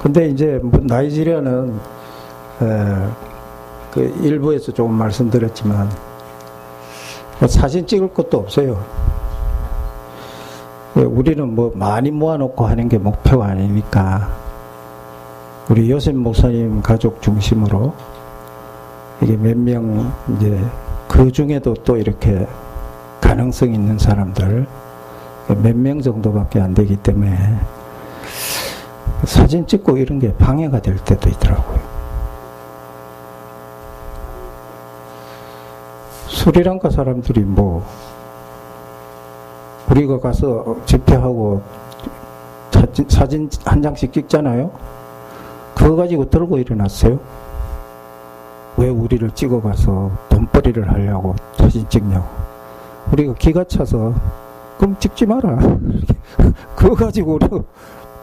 근데 이제 나이지리아는 그 일부에서 조금 말씀드렸지만 사진 찍을 것도 없어요. 우리는 뭐 많이 모아놓고 하는 게 목표가 아니니까 우리 요셉 목사님 가족 중심으로 이게 몇 명 이제 그 중에도 또 이렇게 가능성 있는 사람들 몇 명 정도밖에 안 되기 때문에 사진 찍고 이런 게 방해가 될 때도 있더라고요. 스리랑카 사람들이 뭐 우리가 가서 집회하고 사진 한 장씩 찍잖아요. 그거 가지고 들고 일어났어요. 왜 우리를 찍어가서 돈벌이를 하려고 사진 찍냐고. 우리가 기가 차서 그럼 찍지 마라. 그거 가지고 우리가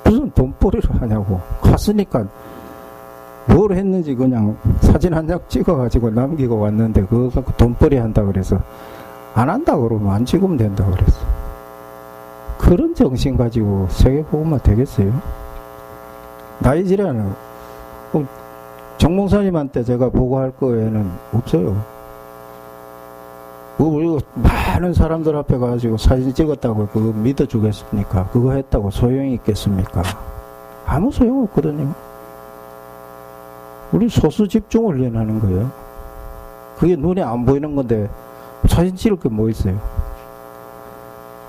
무슨 돈벌이를 하냐고. 갔으니까 뭘 했는지 그냥 사진 한 장 찍어가지고 남기고 왔는데 그거 갖고 돈벌이 한다 그래서 안 한다 그러면 안 찍으면 된다 그랬어. 그런 정신 가지고 세계복음화 되겠어요? 나이지리아는 정목사님한테 제가 보고할 거에는 없어요. 우리가 많은 사람들 앞에 가지고 사진 찍었다고 그거 믿어주겠습니까? 그거 했다고 소용이 있겠습니까? 아무 소용 없거든요. 우리 소수 집중 훈련하는 거예요. 그게 눈에 안 보이는 건데 사진 찍을 게 뭐 있어요?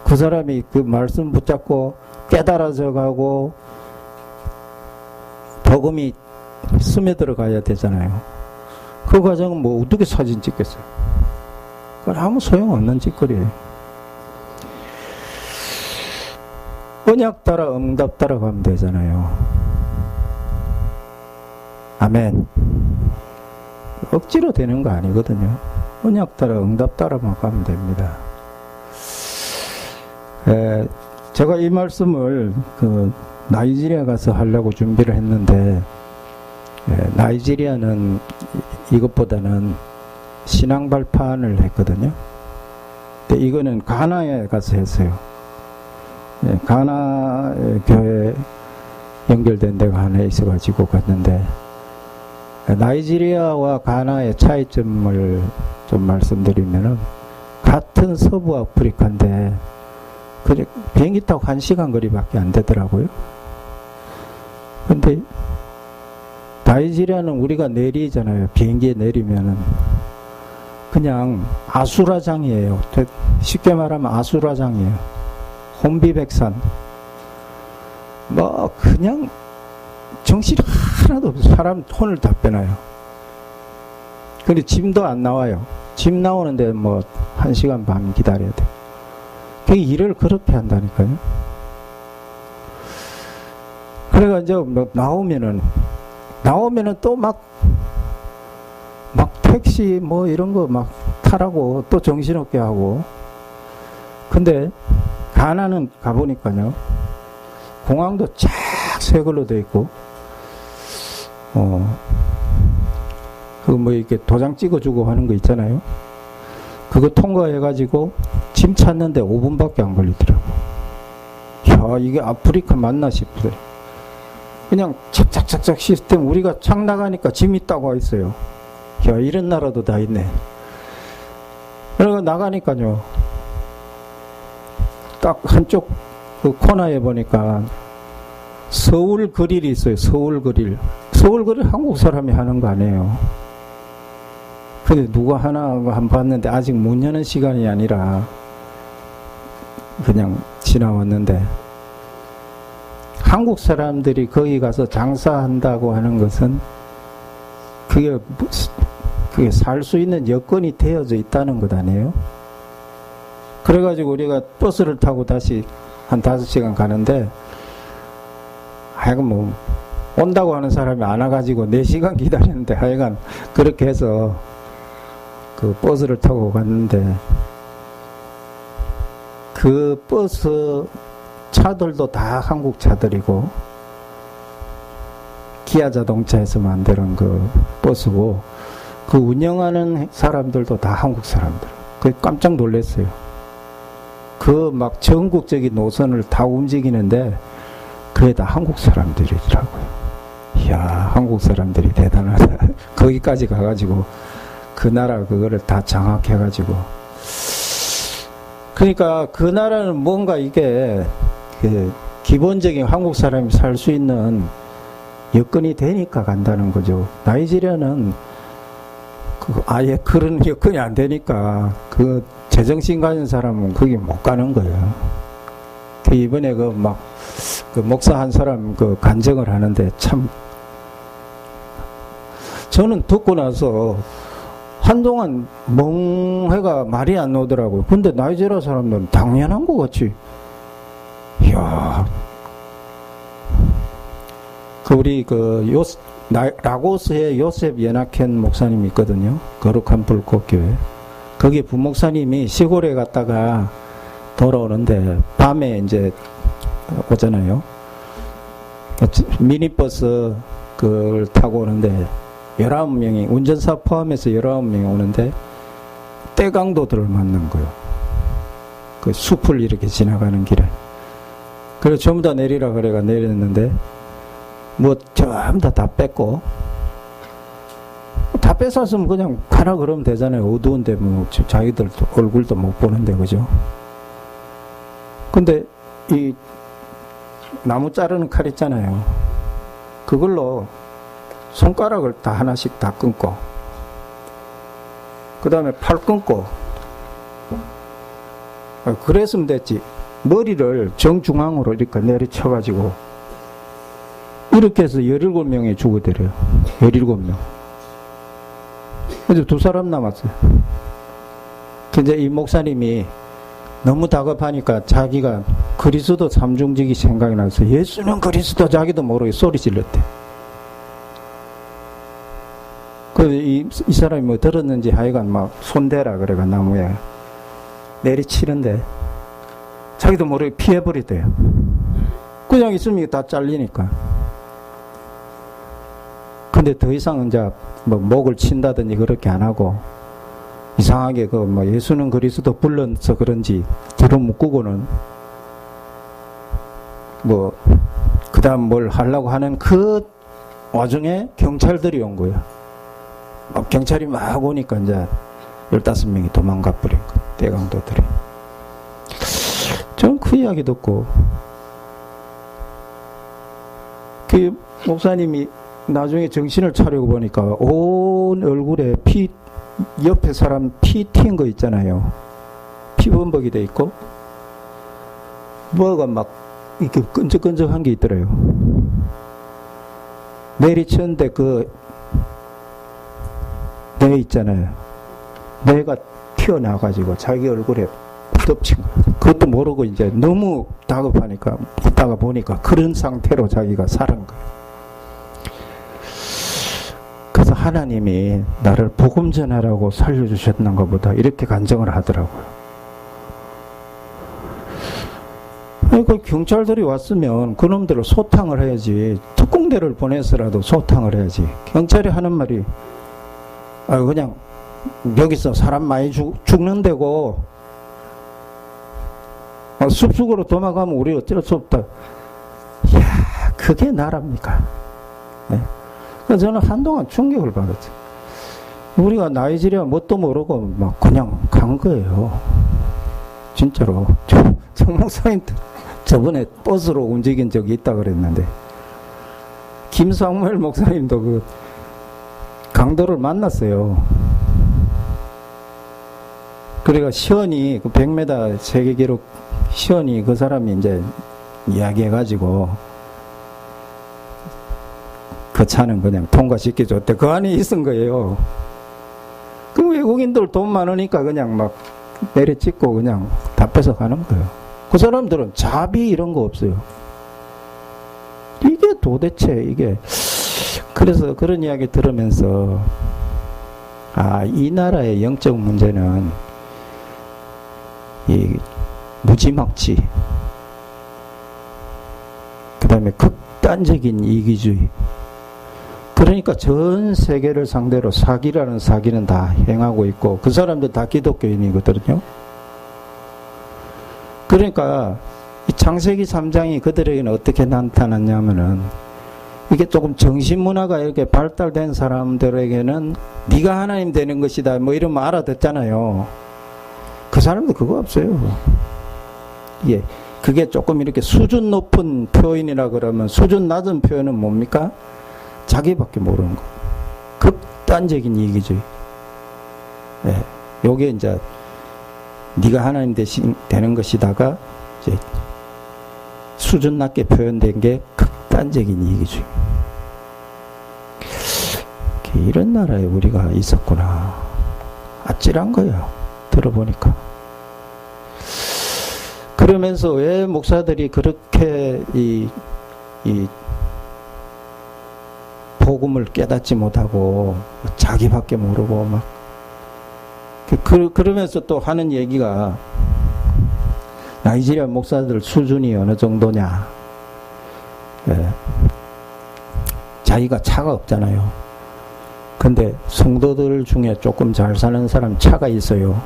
그 사람이 그 말씀 붙잡고 깨달아져 가고 복음이 스며들어 가야 되잖아요. 그 과정은 뭐 어떻게 사진 찍겠어요? 그건 아무 소용없는 짓거리예요. 언약 따라 응답 따라 가면 되잖아요. 아멘. 억지로 되는 거 아니거든요. 언약 따라 응답 따라만 가면 됩니다. 제가 이 말씀을 그 나이지리아 가서 하려고 준비를 했는데 나이지리아는 이것보다는 신앙 발판을 했거든요. 근데 이거는 가나에 가서 했어요. 가나 교회 연결된 데가 하나 있어가지고 갔는데 나이지리아와 가나의 차이점을 좀 말씀드리면은 같은 서부 아프리카인데 비행기 타고 1시간 거리밖에 안 되더라고요. 근데 나이지리아는 우리가 내리잖아요. 비행기에 내리면은 그냥 아수라장이에요. 쉽게 말하면 아수라장이에요. 혼비백산. 뭐 그냥 정신이 하나도 없어요. 사람 혼을 다 빼놔요. 근데 짐도 안 나와요. 짐 나오는데 뭐 1시간 반 기다려야 돼. 그 일을 그렇게 한다니까요. 그래가지고 뭐 나오면은 또 막 택시 뭐 이런 거 막 타라고 또 정신없게 하고. 근데 가나는 가보니까요. 공항도 쫙 새 걸로 돼 있고 그 뭐 이렇게 도장 찍어주고 하는 거 있잖아요. 그거 통과해가지고 짐 찾는데 5분밖에 안 걸리더라고. 야, 이게 아프리카 맞나 싶어요. 그냥 착착착착 시스템, 우리가 창 나가니까 짐 있다고 와 있어요. 야, 이런 나라도 다 있네. 그러고 나가니까요, 딱 한쪽 그 코너에 보니까 서울 그릴이 있어요. 서울 그릴. 서울 그릴 한국 사람이 하는 거 아니에요. 근데 누가 하나 한 봤는데 아직 문 여는 시간이 아니라 그냥 지나왔는데, 한국 사람들이 거기 가서 장사한다고 하는 것은 그게 살 수 있는 여건이 되어져 있다는 것 아니에요? 그래가지고 우리가 버스를 타고 다시 한 5시간 가는데, 하여간 뭐 온다고 하는 사람이 안 와가지고 4시간 기다렸는데, 하여간 그렇게 해서 그 버스를 타고 갔는데, 그 버스 차들도 다 한국 차들이고, 기아 자동차에서 만드는 그 버스고, 그 운영하는 사람들도 다 한국 사람들. 그 깜짝 놀랐어요. 그 막 전국적인 노선을 다 움직이는데 그게 다 한국 사람들이더라고요. 이야, 한국 사람들이 대단하다. 거기까지 가가지고 그 나라 그거를 다 장악해가지고. 그러니까 그 나라는 뭔가 이게 그 기본적인 한국 사람이 살 수 있는 여건이 되니까 간다는 거죠. 나이지리아는 아예 그런 여건이 안 되니까 그 제정신 가진 사람은 거기 못 가는 거예요. 그 이번에 그 목사 한 사람 그 간증을 하는데 참 저는 듣고 나서 한동안 멍해가 말이 안 나오더라고요. 근데 나이지리아 사람들은 당연한 것 같이. 이야. 우리 라고스에 요셉 예나켄 목사님이 있거든요. 거룩한 불꽃교회. 거기 부목사님이 시골에 갔다가 돌아오는데 밤에 이제 오잖아요. 미니버스 그걸 타고 오는데 19명이 운전사 포함해서 19명이 오는데 떼강도들을 만난 거예요. 그 숲을 이렇게 지나가는 길에. 그래서 전부 다 내리라 그래가 내렸는데 뭐 전부 다 뺐고 다 뺏었으면 그냥 가라 그러면 되잖아요. 어두운데 뭐 자기들 얼굴도 못 보는데 그죠? 근데 이 나무 자르는 칼 있잖아요. 그걸로 손가락을 다 하나씩 다 끊고 그 다음에 팔 끊고 그랬으면 됐지. 머리를 정중앙으로 이렇게 내리쳐가지고 이렇게 해서 17명이 죽어들어요. 17명. 이제 2사람 남았어요. 근데 이 목사님이 너무 다급하니까 자기가 그리스도 삼중직이 생각이 나서 예수는 그리스도 자기도 모르게 소리 질렀대. 그래서 이 사람이 뭐 들었는지 하여간 막 손대라 그래가 나무에 내리치는데 자기도 모르게 피해버리대요. 그냥 있으면 다 잘리니까. 근데 더 이상 이제 뭐 목을 친다든지 그렇게 안 하고 이상하게 그 뭐 예수는 그리스도 불러서 그런지 뒤로 묶고는 뭐 그다음 뭘 하려고 하는 그 와중에 경찰들이 온 거예요. 경찰이 막 오니까 이제 15명이 도망가 버린 거, 대강도들이. 저는 그 이야기 듣고 그 목사님이 나중에 정신을 차리고 보니까 온 얼굴에 옆에 사람 피 튄 거 있잖아요. 피범벅이 돼 있고 뭐가 막 이렇게 끈적끈적한 게 있더래요. 내리쳤는데 그 뇌 있잖아요. 뇌가 튀어나와가지고 자기 얼굴에 덮친 거예요. 그것도 모르고 이제 너무 다급하니까 있다가 보니까 그런 상태로 자기가 살은 거예요. 그래서 하나님이 나를 복음 전하라고 살려주셨는가 보다 이렇게 간증을 하더라고요. 그러니까 경찰들이 왔으면 그놈들을 소탕을 해야지. 특공대를 보내서라도 소탕을 해야지. 경찰이 하는 말이 그냥 여기서 사람 많이 죽는 데고 숲속으로 도망가면 우리 어쩔 수 없다. 이야, 그게 나랍니까? 네. 그래서 저는 한동안 충격을 받았어요. 우리가 나이지리아 뭣도 모르고 막 그냥 간 거예요. 진짜로. 정 목사님 저번에 버스로 움직인 적이 있다 그랬는데 김상무엘 목사님도 그 강도를 만났어요. 그래가 시원이 그 100m 세계 기록 시원이 그 사람이 이제 이야기해가지고 그 차는 그냥 통과시켜줬대. 그 안에 있은 거예요. 그 외국인들 돈 많으니까 그냥 막 내려찍고 그냥 다 뺏어가는 거예요. 그 사람들은 자비 이런 거 없어요. 이게 도대체 이게 그래서 그런 이야기 들으면서 이 나라의 영적 문제는 이 무지막지, 그 다음에 극단적인 이기주의. 그러니까 전 세계를 상대로 사기라는 사기는 다 행하고 있고 그 사람들 다 기독교인이거든요. 그러니까 이 창세기 3장이 그들에게는 어떻게 나타났냐면은 이게 조금 정신문화가 이렇게 발달된 사람들에게는 네가 하나님 되는 것이다 뭐 이러면 알아듣잖아요. 그 사람도 그거 없어요. 예, 그게 조금 이렇게 수준 높은 표현이라 그러면 수준 낮은 표현은 뭡니까? 자기밖에 모르는 거. 극단적인 얘기죠. 예, 요게 이제 네가 하나님 되는 것이다가 이제 수준 낮게 표현된 게 극단적인 얘기죠. 이런 나라에 우리가 있었구나. 아찔한 거예요. 들어보니까. 그러면서 왜 목사들이 그렇게 이 복음을 깨닫지 못하고 자기밖에 모르고 막 그러면서 또 하는 얘기가 나이지리아 목사들 수준이 어느 정도냐. 예. 자기가 차가 없잖아요. 근데 성도들 중에 조금 잘 사는 사람 차가 있어요.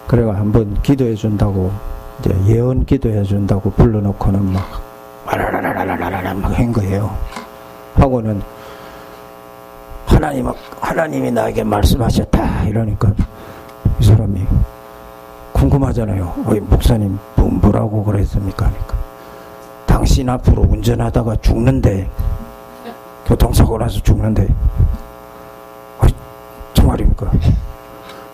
그래가 한번 기도해 준다고 이제 예언 기도해 준다고 불러놓고는 막 와라라라라라라 막 한 거예요. 하고는 하나님이 나에게 말씀하셨다 이러니까 이 사람이 궁금하잖아요. 목사님 뭐라고 그랬습니까? 그러니까 당신 앞으로 운전하다가 죽는데 교통사고 나서 죽는데 정말입니까?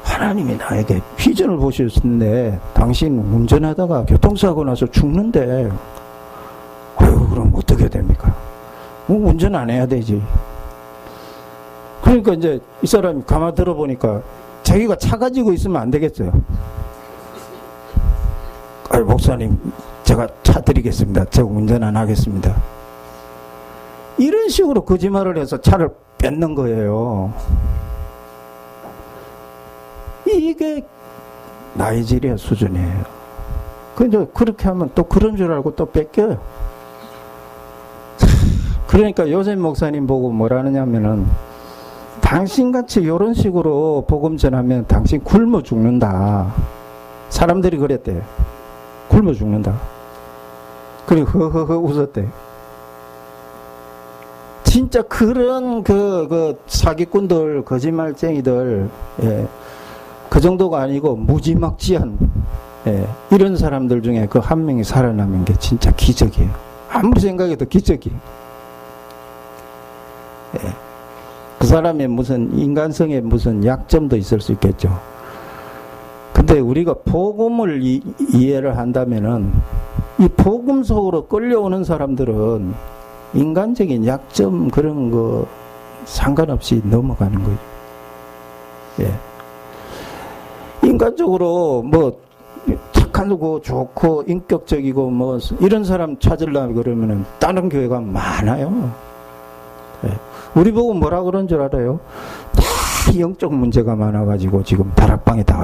하나님이 나에게 비전을 보셨는데 당신 운전하다가 교통사고 나서 죽는데 그럼 어떻게 됩니까? 운전 안 해야 되지. 그러니까 이제 이 사람이 가만 들어보니까 자기가 차 가지고 있으면 안 되겠어요. 목사님 제가 차 드리겠습니다. 제가 운전 안 하겠습니다. 이런 식으로 거짓말을 해서 차를 뺏는 거예요. 이게 나이지리아 수준이에요. 근데 그렇게 하면 또 그런 줄 알고 또 뺏겨요. 그러니까 요셉 목사님 보고 뭐라느냐면은 당신같이 이런 식으로 복음 전하면 당신 굶어 죽는다. 사람들이 그랬대요. 굶어 죽는다. 그리고 허허허 웃었대. 진짜 그런 그 사기꾼들, 거짓말쟁이들, 예, 그 정도가 아니고 무지막지한, 예, 이런 사람들 중에 그 한 명이 살아남은 게 진짜 기적이에요. 아무리 생각해도 기적이에요. 예. 그 사람의 무슨 인간성에 무슨 약점도 있을 수 있겠죠. 근데 우리가 복음을 이해를 한다면은 이 복음 속으로 끌려오는 사람들은 인간적인 약점 그런 거 상관없이 넘어가는 거예요. 예. 인간적으로 뭐 착하고 좋고 인격적이고 뭐 이런 사람 찾으려고 그러면은 다른 교회가 많아요. 예. 우리 보고 뭐라 그런 줄 알아요? 다 영적 문제가 많아가지고 지금 다락방에 다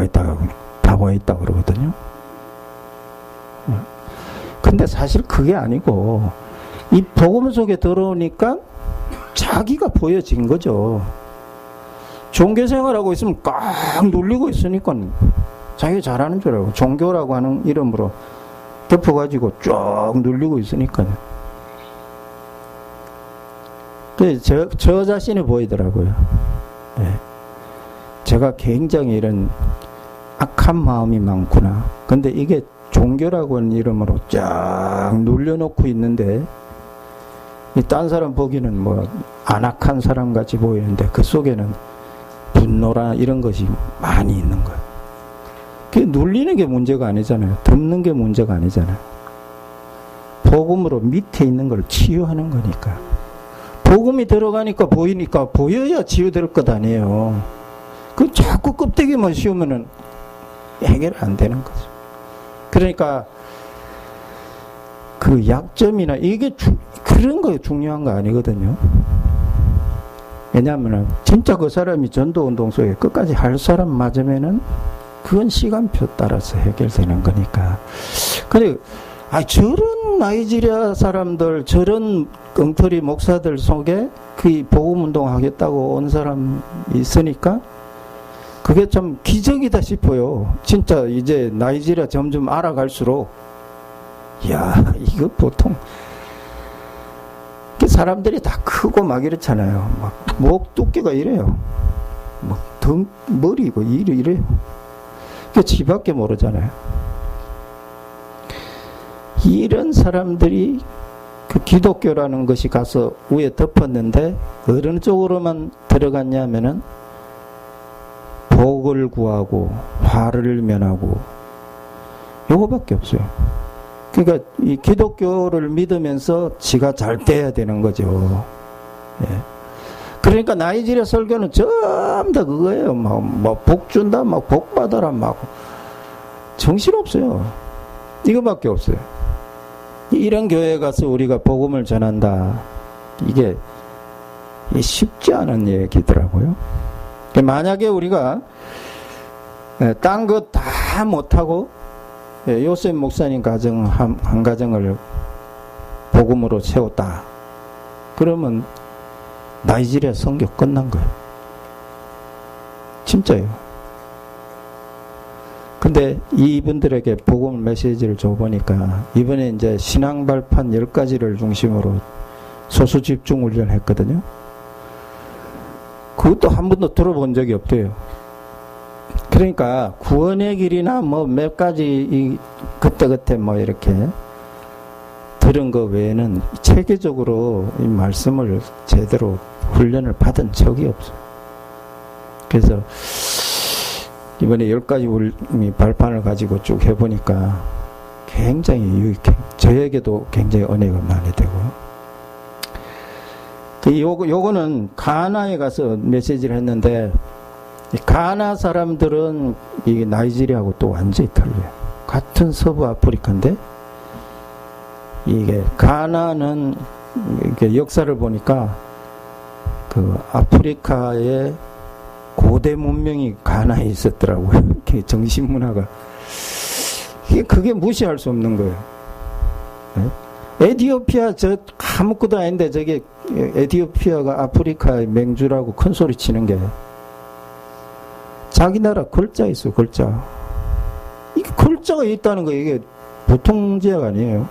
와 있다 그러거든요. 근데 사실 그게 아니고 이 복음 속에 들어오니까 자기가 보여진 거죠. 종교생활하고 있으면 꽉 눌리고 있으니까 자기가 잘하는 줄 알고 종교라고 하는 이름으로 덮어가지고 쭉 눌리고 있으니까요. 저 자신이 보이더라고요. 네. 제가 굉장히 이런 악한 마음이 많구나. 근데 이게 종교라고 하는 이름으로 쫙 눌려놓고 있는데, 딴 사람 보기는 뭐 안악한 사람 같이 보이는데 그 속에는 분노나 이런 것이 많이 있는 거예요. 그게 눌리는 게 문제가 아니잖아요. 덮는 게 문제가 아니잖아요. 복음으로 밑에 있는 걸 치유하는 거니까. 복음이 들어가니까 보이니까 보여야 치유될 것 아니에요. 그 자꾸 껍데기만 씌우면은 해결 안 되는 거죠. 그러니까 그 약점이나 이게 그런 거 중요한 거 아니거든요. 왜냐하면은 진짜 그 사람이 전도운동 속에 끝까지 할 사람 맞으면은 그건 시간표 따라서 해결되는 거니까. 근데 저런 나이지리아 사람들, 저런 엉터리 목사들 속에 그 복음운동 하겠다고 온 사람이 있으니까 그게 참 기적이다 싶어요. 진짜 이제 나이지리아 점점 알아갈수록 이거 보통 그 사람들이 다 크고 막 이렇잖아요. 막 목 두께가 이래요. 막 등, 머리고 이래요. 그 지밖에 모르잖아요. 이런 사람들이 그 기독교라는 것이 가서 위에 덮었는데 어느 쪽으로만 들어갔냐면은 복을 구하고 화를 면하고 요거밖에 없어요. 그러니까 이 기독교를 믿으면서 지가 잘 돼야 되는 거죠. 예. 그러니까 나이지리아 설교는 전부 다 그거예요. 막 복 준다, 막 복 받아라, 막 정신없어요. 이거밖에 없어요. 이런 교회에 가서 우리가 복음을 전한다. 이게 쉽지 않은 얘기더라고요. 만약에 우리가 딴 거 다 못하고 요셉 목사님 가정 한 가정을 복음으로 세웠다. 그러면 나이지리아 선교 끝난 거예요. 진짜예요. 근데 이분들에게 복음 메시지를 줘보니까 이번에 이제 신앙 발판 10가지를 중심으로 소수 집중 훈련을 했거든요. 그것도 한 번도 들어본 적이 없대요. 그러니까 구원의 길이나 뭐 몇 가지 그때그때 뭐 이렇게 들은 거 외에는 체계적으로 이 말씀을 제대로 훈련을 받은 적이 없어요. 그래서 이번에 10가지 발판을 가지고 쭉 해보니까 굉장히 유익해. 저에게도 굉장히 은혜가 많이 되고요. 요거는 가나에 가서 메시지를 했는데, 가나 사람들은 이 나이지리아하고 또 완전히 틀려요. 같은 서부 아프리카인데, 이게 가나는 이렇게 역사를 보니까 그 아프리카의 고대 문명이 가나에 있었더라고요. 정신 문화가. 그게 무시할 수 없는 거예요. 에티오피아 저 아무것도 아닌데 저게 에티오피아가 아프리카의 맹주라고 큰 소리 치는 게 자기 나라 글자 있어, 글자. 이게 글자가 있다는 거 이게 보통 문제가 아니에요.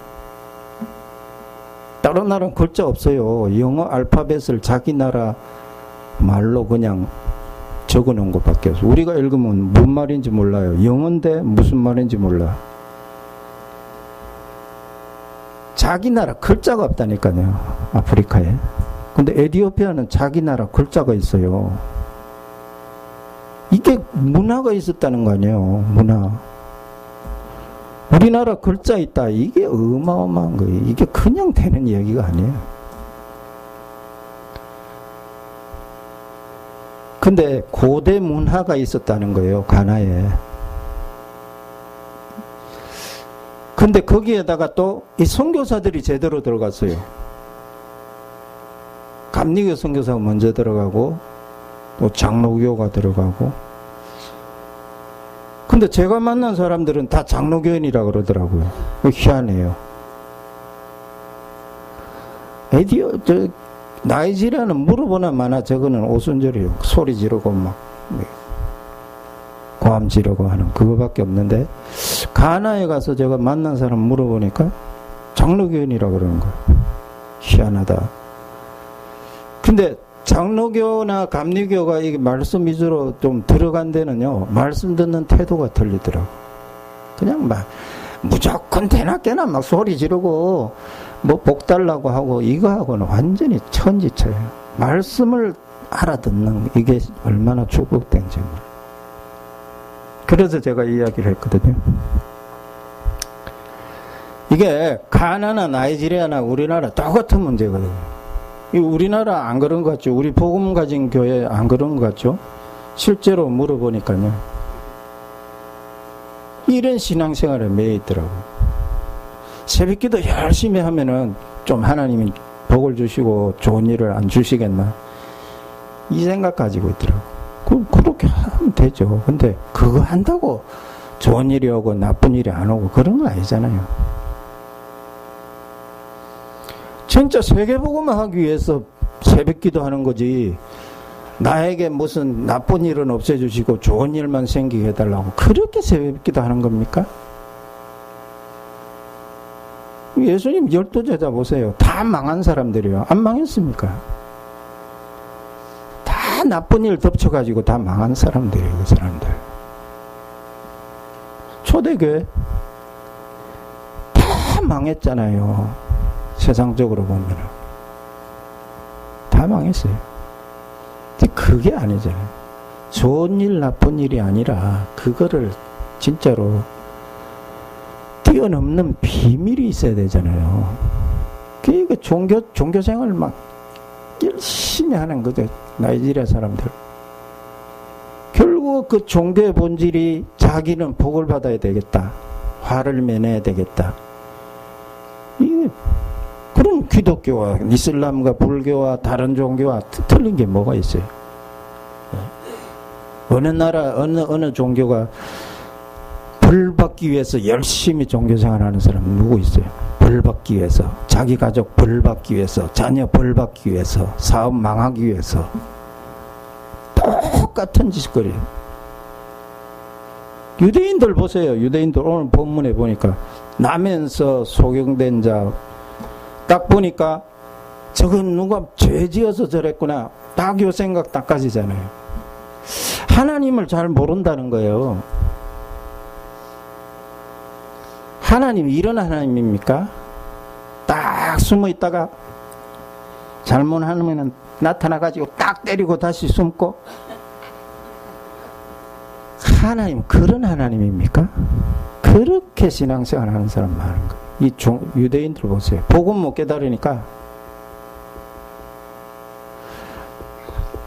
다른 나라는 글자 없어요. 영어 알파벳을 자기 나라 말로 그냥 적어 놓은 것밖에 없어요. 우리가 읽으면 뭔 말인지 몰라요. 영어인데 무슨 말인지 몰라. 자기 나라 글자가 없다니까요. 아프리카에. 근데 에티오피아는 자기 나라 글자가 있어요. 이게 문화가 있었다는 거 아니에요. 문화. 우리나라 글자 있다. 이게 어마어마한 거예요. 이게 그냥 되는 얘기가 아니에요. 근데 고대 문화가 있었다는 거예요. 가나에. 근데 거기에다가 또 이 선교사들이 제대로 들어갔어요. 감리교 선교사가 먼저 들어가고 또 장로교가 들어가고. 근데 제가 만난 사람들은 다 장로교인이라 그러더라고요. 희한해요. 나이지리아는 물어보나 마나 저거는 오순절이에요. 소리 지르고 막 고함 지르고 하는 그거밖에 없는데, 가나에 가서 제가 만난 사람 물어보니까 장로교인이라 그러는 거예요. 희한하다. 근데 장로교나 감리교가 이 말씀 위주로 좀 들어간 데는요, 말씀 듣는 태도가 틀리더라고. 그냥 막 무조건 대낮게나 막 소리 지르고 뭐 복 달라고 하고 이거하고는 완전히 천지차예요. 말씀을 알아듣는 이게 얼마나 축복된지. 그래서 제가 이야기를 했거든요. 이게 가나나 나이지리아나 우리나라 똑같은 문제거든요. 우리나라 안 그런 것 같죠? 우리 복음 가진 교회 안 그런 것 같죠? 실제로 물어보니까요. 이런 신앙생활에 매여 있더라고요. 새벽기도 열심히 하면은 좀 하나님이 복을 주시고 좋은 일을 안 주시겠나? 이 생각 가지고 있더라고요. 그렇게 하면 되죠. 근데 그거 한다고 좋은 일이 오고 나쁜 일이 안 오고 그런 건 아니잖아요. 진짜 세계복음을 하기 위해서 새벽기도 하는 거지, 나에게 무슨 나쁜 일은 없애주시고 좋은 일만 생기게 해달라고 그렇게 새벽기도 하는 겁니까? 예수님 12제자 보세요. 다 망한 사람들이에요. 안 망했습니까? 다 나쁜 일 덮쳐가지고 다 망한 사람들이에요. 그 사람들. 초대교회 다 망했잖아요. 세상적으로 보면 다 망했어요. 근데 그게 아니잖아요. 좋은 일 나쁜 일이 아니라 그거를 진짜로 뛰어넘는 비밀이 있어야 되잖아요. 그러니까 종교생활을 막 열심히 하는 거죠. 나이지리아 사람들. 결국 그 종교의 본질이 자기는 복을 받아야 되겠다. 화를 면해야 되겠다. 이게 그럼 기독교와 이슬람과 불교와 다른 종교와 틀린 게 뭐가 있어요? 어느 나라 어느 종교가 벌 받기 위해서 열심히 종교생활 하는 사람 누구 있어요? 벌 받기 위해서, 자기 가족 벌 받기 위해서, 자녀 벌 받기 위해서, 사업 망하기 위해서 똑같은 짓거리예요. 유대인들 보세요. 유대인들 오늘 본문에 보니까 나면서 소경된 자 딱 보니까 저건 누가 죄 지어서 저랬구나. 딱 요 생각 딱 가지잖아요. 하나님을 잘 모른다는 거예요. 하나님이 이런 하나님입니까? 딱 숨어 있다가 잘못하면 나타나가지고 딱 때리고 다시 숨고. 하나님 그런 하나님입니까? 그렇게 신앙생활 하는 사람 많은 거예요. 이 유대인들 보세요. 복음 못 깨달으니까.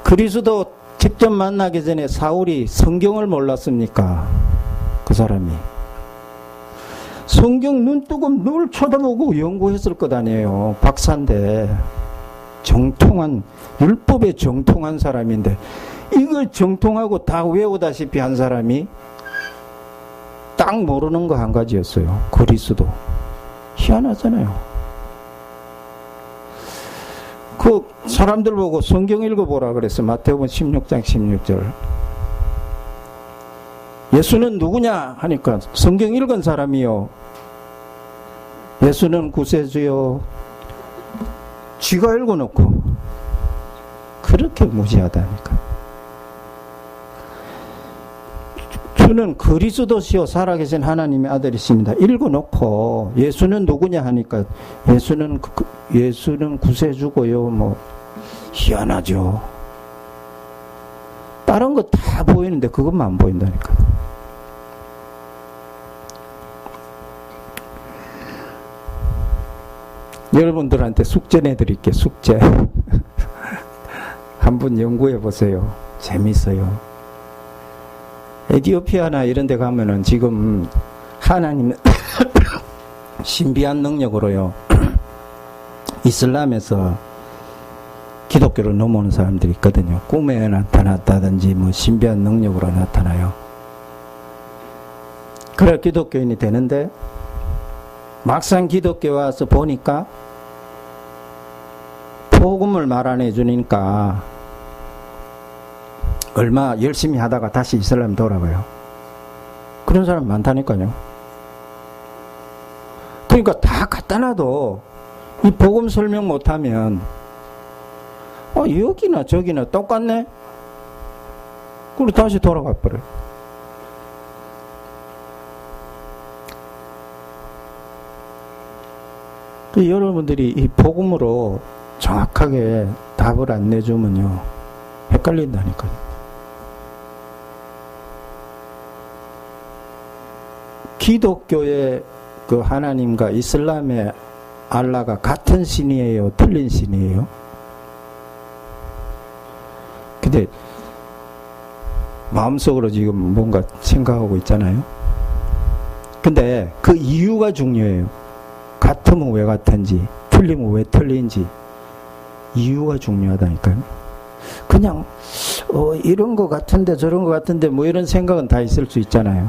그리스도 직접 만나기 전에 사울이 성경을 몰랐습니까? 그 사람이. 성경 눈 뜨고 늘 쳐다보고 연구했을 것 아니에요. 박사인데. 정통한, 율법에 정통한 사람인데 이걸 정통하고 다 외우다시피 한 사람이 딱 모르는 거 한 가지였어요. 그리스도. 희한하잖아요. 그 사람들 보고 성경 읽어보라 그랬어. 마태복음 16장 16절. 예수는 누구냐 하니까 성경 읽은 사람이요. 예수는 구세주요. 쥐가 읽어놓고 그렇게 무지하다니까. 주는 그리스도시요 살아계신 하나님의 아들이십니다. 읽어놓고 예수는 누구냐 하니까 예수는 구세주고요. 뭐 희한하죠. 다른 거 다 보이는데 그것만 안 보인다니까. 여러분들한테 숙제 내드릴게요. 숙제. 한번 연구해 보세요. 재밌어요. 에티오피아나 이런 데 가면은 지금 하나님 신비한 능력으로요. 이슬람에서 기독교로 넘어오는 사람들이 있거든요. 꿈에 나타났다든지 뭐 신비한 능력으로 나타나요. 그래 기독교인이 되는데 막상 기독교에 와서 보니까 복음을 말 안 해주니까 얼마 열심히 하다가 다시 이슬람 돌아가요. 그런 사람 많다니까요. 그러니까 다 갖다 놔도 이 복음 설명 못하면 여기나 저기나 똑같네? 그리고 다시 돌아가 버려요. 여러분들이 이 복음으로 정확하게 답을 안 내주면요 헷갈린다니까요. 기독교의 그 하나님과 이슬람의 알라가 같은 신이에요? 틀린 신이에요? 근데 마음속으로 지금 뭔가 생각하고 있잖아요. 근데 그 이유가 중요해요. 같으면 왜 같은지, 틀리면 왜 틀린지 이유가 중요하다니까요. 그냥 이런 거 같은데 저런 거 같은데 뭐 이런 생각은 다 있을 수 있잖아요.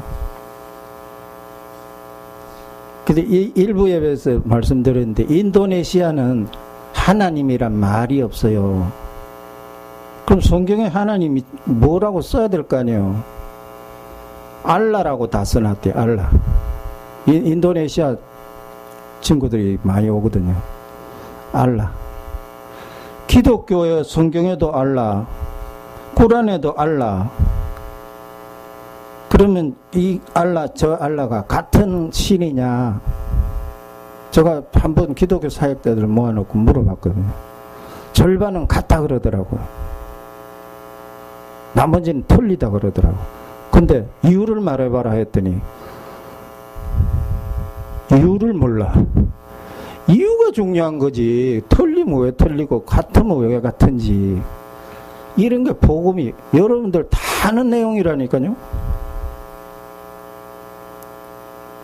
근데 이 일부 예배에서 말씀드렸는데 인도네시아는 하나님이란 말이 없어요. 그럼 성경에 하나님이 뭐라고 써야 될 거 아니에요. 알라라고 다 써놨대요. 알라. 인도네시아 친구들이 많이 오거든요. 알라. 기독교의 성경에도 알라, 꾸란에도 알라. 그러면 이 알라 저 알라가 같은 신이냐? 제가 한번 기독교 사역자들 모아놓고 물어봤거든요. 절반은 같다 그러더라고요. 나머지는 틀리다 그러더라고요. 근데 이유를 말해봐라 했더니 이유를 몰라. 이유가 중요한 거지. 틀리면 왜 틀리고 같으면 왜 같은지. 이런 게 복음이 여러분들 다 아는 내용이라니까요.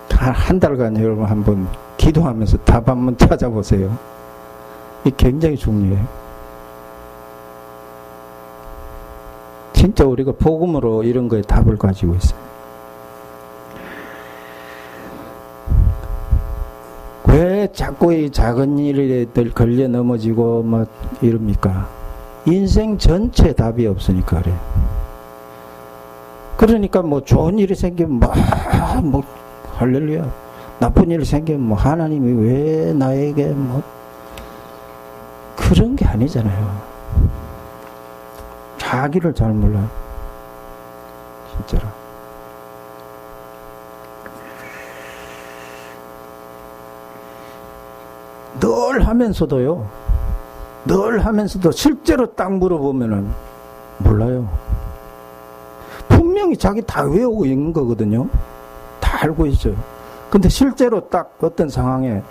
한 달간 여러분 한번 기도하면서 답 한번 찾아보세요. 이게 굉장히 중요해요. 진짜 우리가 복음으로 이런 거에 답을 가지고 있어요. 왜 자꾸 이 작은 일에 걸려 넘어지고 뭐 이럽니까? 인생 전체 답이 없으니까 그래요. 그러니까 뭐 좋은 일이 생기면 뭐 할렐루야. 나쁜 일이 생기면 뭐 하나님이 왜 나에게 뭐 그런 게 아니잖아요. 자기를 잘 몰라요. 진짜로. 늘 하면서도 실제로 딱 물어보면은 몰라요. 분명히 자기 다 외우고 있는 거거든요. 다 알고 있어요. 근데 실제로 딱 어떤 상황에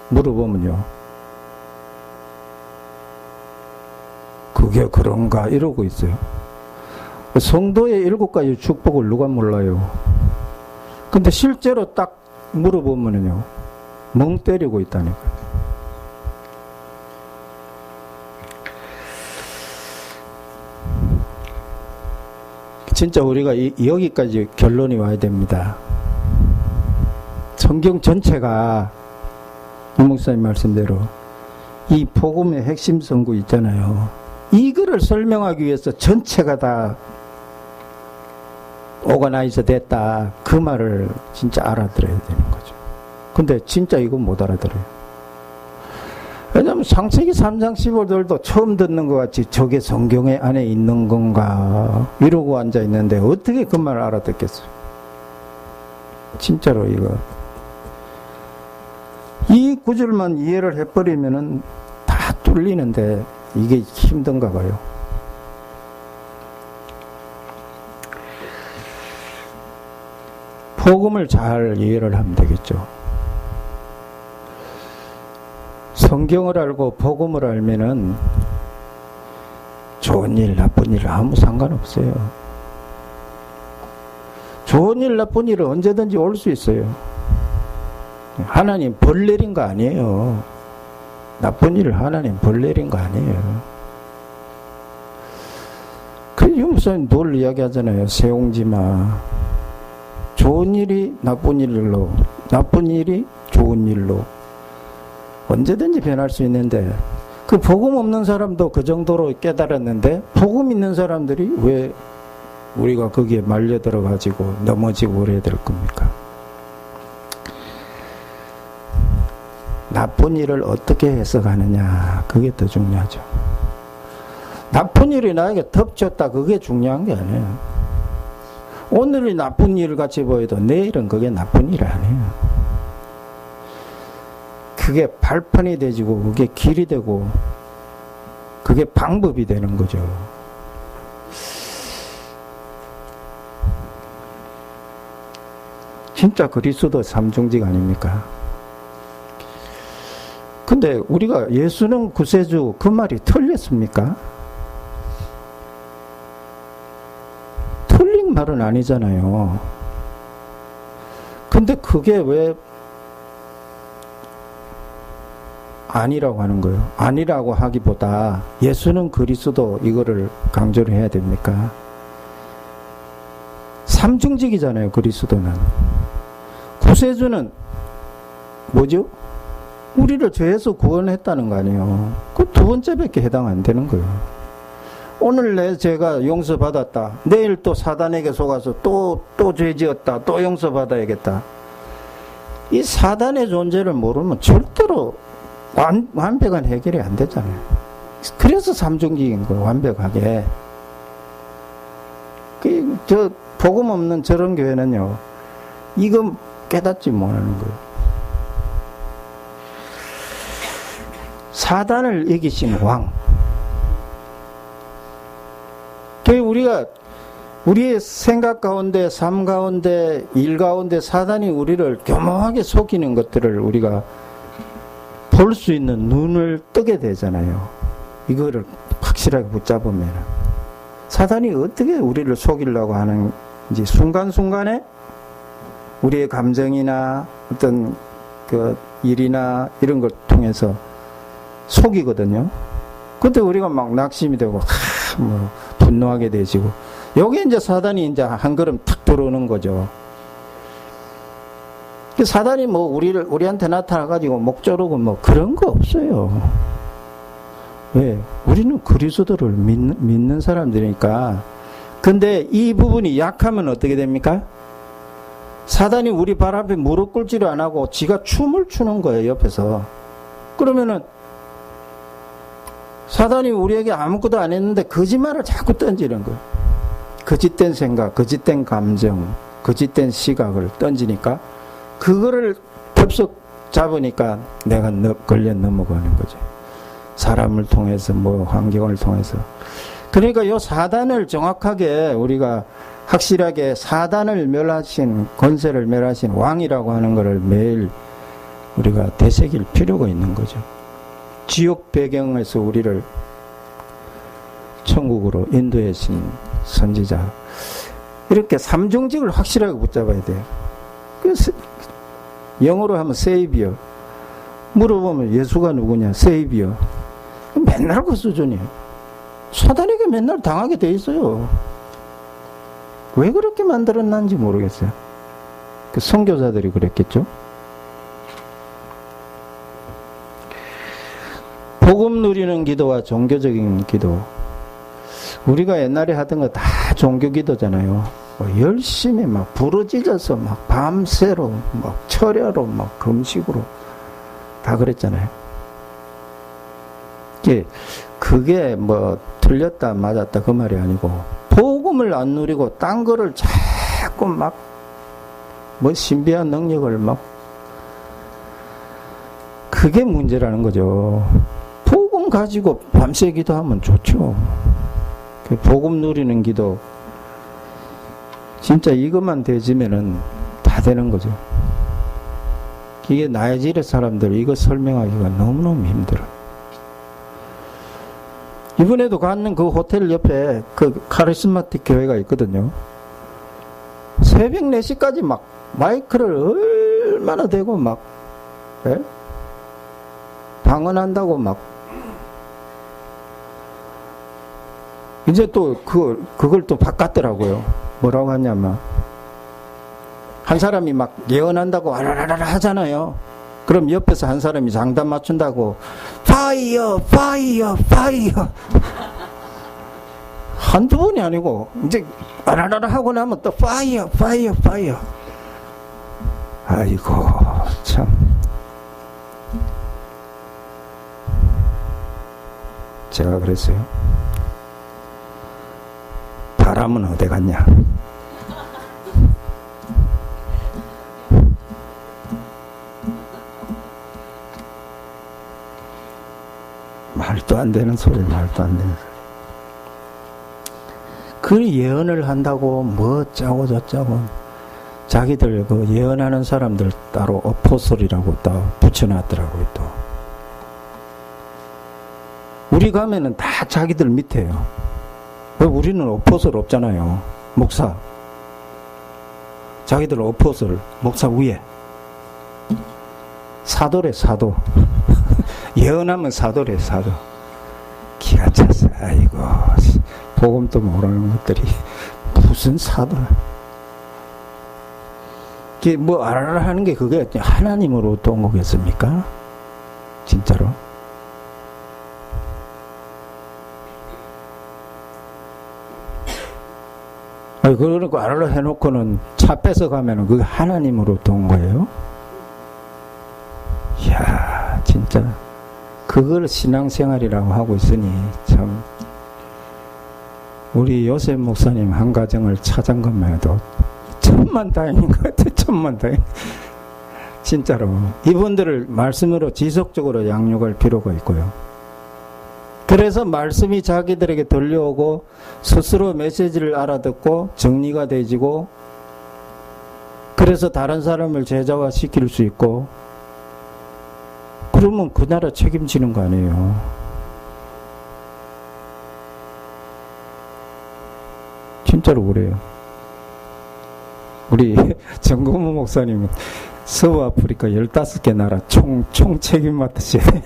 물어보면요, 그게 그런가 이러고 있어요. 성도의 7가지 축복을 누가 몰라요. 근데 실제로 딱 물어보면요, 멍 때리고 있다니까요. 진짜 우리가 여기까지 결론이 와야 됩니다. 성경 전체가 이 목사님 말씀대로 이 복음의 핵심 선구 있잖아요. 이거를 설명하기 위해서 전체가 다 오가나이저 됐다. 그 말을 진짜 알아들어야 되는 거죠. 근데 진짜 이거 못 알아들어요. 왜냐하면 창세기 3장 15절도 처음 듣는 것 같이 저게 성경에 안에 있는 건가 이러고 앉아있는데 어떻게 그 말을 알아듣겠어요. 진짜로 이 구절만 이해를 해버리면은 다 뚫리는데 이게 힘든가 봐요. 복음을 잘 이해를 하면 되겠죠. 성경을 알고 복음을 알면은 좋은 일, 나쁜 일 아무 상관없어요. 좋은 일, 나쁜 일은 언제든지 올 수 있어요. 하나님 벌 내린 거 아니에요. 나쁜 일을 하나님 벌 내린 거 아니에요. 그 유무사님 늘 이야기하잖아요. 세옹지마. 좋은 일이 나쁜 일로, 나쁜 일이 좋은 일로 언제든지 변할 수 있는데, 그 복음 없는 사람도 그 정도로 깨달았는데 복음 있는 사람들이 왜 우리가 거기에 말려 들어가지고 넘어지고 그래야 될 겁니까? 나쁜 일을 어떻게 해석하느냐, 그게 더 중요하죠. 나쁜 일이 나에게 덮쳤다, 그게 중요한 게 아니에요. 오늘이 나쁜 일 같이 보여도 내일은 그게 나쁜 일 아니에요. 그게 발판이 되지고 그게 길이 되고 그게 방법이 되는 거죠. 진짜 그리스도 삼중직 아닙니까? 근데 우리가 예수는 구세주 그 말이 틀렸습니까? 틀린 말은 아니잖아요. 근데 그게 왜 아니라고 하는 거예요? 아니라고 하기보다 예수는 그리스도 이거를 강조를 해야 됩니까? 삼중직이잖아요. 그리스도는. 구세주는 뭐죠? 우리를 죄에서 구원했다는 거 아니에요. 그 두 번째밖에 해당 안 되는 거예요. 오늘 내 죄가 용서받았다. 내일 또 사단에게 속아서 또 죄 지었다. 또 용서받아야겠다. 이 사단의 존재를 모르면 절대로 완벽한 해결이 안 되잖아요. 그래서 삼중직인 거예요. 완벽하게. 저 복음 없는 저런 교회는요, 이거 깨닫지 못하는 거예요. 사단을 이기신 왕. 우리가 우리의 생각 가운데, 삶 가운데, 일 가운데 사단이 우리를 교묘하게 속이는 것들을 우리가 볼 수 있는 눈을 뜨게 되잖아요. 이거를 확실하게 붙잡으면. 사단이 어떻게 우리를 속이려고 하는지 순간순간에 우리의 감정이나 어떤 그 일이나 이런 걸 통해서 속이거든요. 그때 우리가 막 낙심이 되고, 뭐, 분노하게 되지고. 여기 이제 사단이 이제 한 걸음 탁 들어오는 거죠. 사단이 뭐 우리한테 나타나가지고 목 조르고 뭐 그런 거 없어요. 왜? 우리는 그리스도를 믿는 사람들이니까. 근데 이 부분이 약하면 어떻게 됩니까? 사단이 우리 발 앞에 무릎 꿇지를 안 하고 지가 춤을 추는 거예요, 옆에서. 그러면은 사단이 우리에게 아무것도 안 했는데 거짓말을 자꾸 던지는 거예요. 거짓된 생각, 거짓된 감정, 거짓된 시각을 던지니까 그거를 덥석 잡으니까 내가 걸려 넘어가는 거죠. 사람을 통해서 뭐 환경을 통해서. 그러니까 이 사단을 정확하게 우리가 확실하게 사단을 멸하신, 권세를 멸하신 왕이라고 하는 것을 매일 우리가 되새길 필요가 있는 거죠. 지옥 배경에서 우리를 천국으로 인도해 신 선지자. 이렇게 삼중직을 확실하게 붙잡아야 돼요. 그래서 영어로 하면 세이비어. 물어보면 예수가 누구냐? 세이비어. 맨날 그 수준이에요. 사단에게 맨날 당하게 돼 있어요. 왜 그렇게 만들었는지 모르겠어요. 그 선교사들이 그랬겠죠. 복음 누리는 기도와 종교적인 기도. 우리가 옛날에 하던 거 다 종교 기도잖아요. 뭐 열심히 막 부르짖어서 막 밤새로 막 철야로 막 금식으로 다 그랬잖아요. 그게 뭐 틀렸다 맞았다 그 말이 아니고, 복음을 안 누리고 딴 거를 자꾸 막 뭐 신비한 능력을 막, 그게 문제라는 거죠. 복음 가지고 밤새 기도하면 좋죠. 복음 누리는 기도, 진짜 이것만 되지면은 다 되는 거죠. 이게 나이지리아 사람들 이거 설명하기가 너무너무 힘들어요. 이번에도 갔는 그 호텔 옆에 그 카리스마틱 교회가 있거든요. 새벽 4시까지 막 마이크를 얼마나 대고 막, 예? 방언한다고 막. 이제 또 그걸 또 바꿨더라고요. 뭐라고 하냐면, 한 사람이 막 예언한다고 아라라라 하잖아요. 그럼 옆에서 한 사람이 장단 맞춘다고 파이어 파이어 파이어 한두 번이 아니고 이제 아라라라 하고 나면 또 파이어 파이어 파이어. 아이고 참. 제가 그랬어요. 바람은 어디 갔냐? 말도 안 되는 소리, 말도 안 되는 소리. 그 예언을 한다고 뭐 짜고 저짜고, 자기들 그 예언하는 사람들 따로 어포솔이라고 또 붙여놨더라고요. 또 우리 가면은 다 자기들 밑에요. 왜 우리는 어포솔 없잖아요. 목사, 자기들 어포솔, 목사 위에 사도래 사도. 예언하면 사도래 사도. 기가 찼어. 아이고 복음도 모르는 것들이 무슨 사도. 이게 뭐 알아라 하는 게 그게 하나님으로부터 온 거겠습니까? 진짜로? 아니 그러니까 알아라 해놓고는 차 뺏어가면은 그게 하나님으로부터 온 거예요? 진짜 그걸 신앙생활이라고 하고 있으니 참 우리 요셉 목사님 한 가정을 찾은 것만 해도 천만다행인 것 같아요. 천만다행. 진짜로 이분들을 말씀으로 지속적으로 양육할 필요가 있고요. 그래서 말씀이 자기들에게 들려오고 스스로 메시지를 알아듣고 정리가 되지고 그래서 다른 사람을 제자화시킬 수 있고 그러면 그 나라 책임지는 거 아니에요. 진짜로 그래요. 우리 정고모 목사님은 서아프리카 15개 나라 총 책임 맡으셔야 돼요.